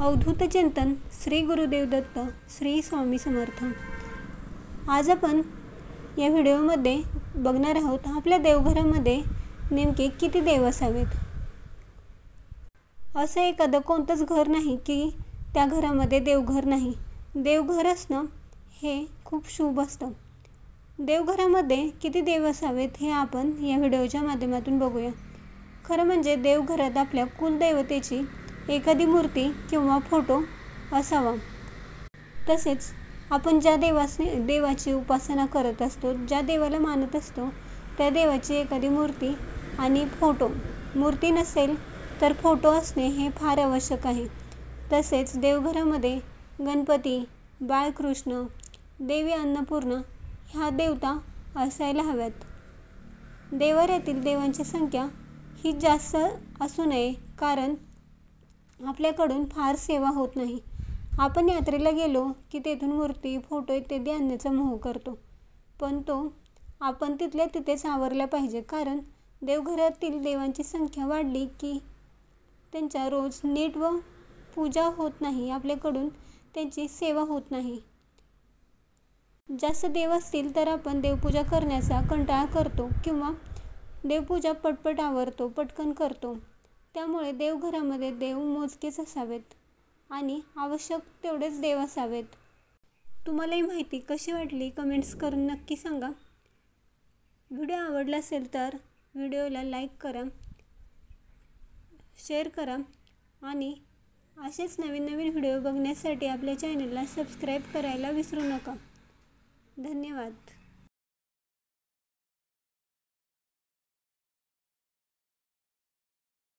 अवधूत चिंतन श्री गुरुदेव दत्त श्री स्वामी समर्थ। आज आपण या व्हिडिओमध्ये बघणार आहोत आपल्या देवघरामध्ये नेमके किती देव असावेत। असं एखादं कोणतंच घर नाही की त्या घरामध्ये देवघर नाही। देवघर असणं हे खूप शुभ असतं। देवघरामध्ये किती देव असावेत हे आपण या व्हिडिओच्या माध्यमातून बघूया। खरं म्हणजे देवघरात आपल्या कुलदैवतेची एखादी मूर्ती किंवा फोटो असावा। तसेच आपण ज्या देवाची उपासना करत असतो, ज्या देवाला मानत असतो, त्या देवाची एखादी मूर्ती आणि फोटो, मूर्ती नसेल तर फोटो असणे हे फार आवश्यक आहे। तसेच देवघरामध्ये गणपती, बाळकृष्ण, देवी अन्नपूर्णा ह्या देवता असायला हव्यात। देवाऱ्यातील देवांची संख्या ही जास्त असू नये, कारण आपल्याकडून फार सेवा होत नाही। आपण यात्रेला गेलो की तेथून मूर्ती, फोटो इत्यादी आणण्याचा मोह करतो, पण तो आपण तिथल्या तिथेच आवरला पाहिजे। कारण देवघरातील देवांची संख्या वाढली की त्यांच्या रोज नीट व पूजा होत नाही, आपल्याकडून त्यांची सेवा होत नाही। जास्त देव असतील तर आपण देवपूजा करण्याचा कंटाळा करतो किंवा देवपूजा पटपट आवरतो, पटकन करतो। त्यामुळे देवघरामध्ये देव मोजकेच असावेत आणि आवश्यक तेवढेच देव असावेत। तुम्हाला ही माहिती कशी वाटली कमेंट्स करून नक्की सांगा। व्हिडिओ आवडला असेल तर व्हिडिओला लाईक करा, शेअर करा आणि असेच नवीन नवीन व्हिडिओ बघण्यासाठी आपल्या चॅनलला सबस्क्राईब करायला विसरू नका। धन्यवाद।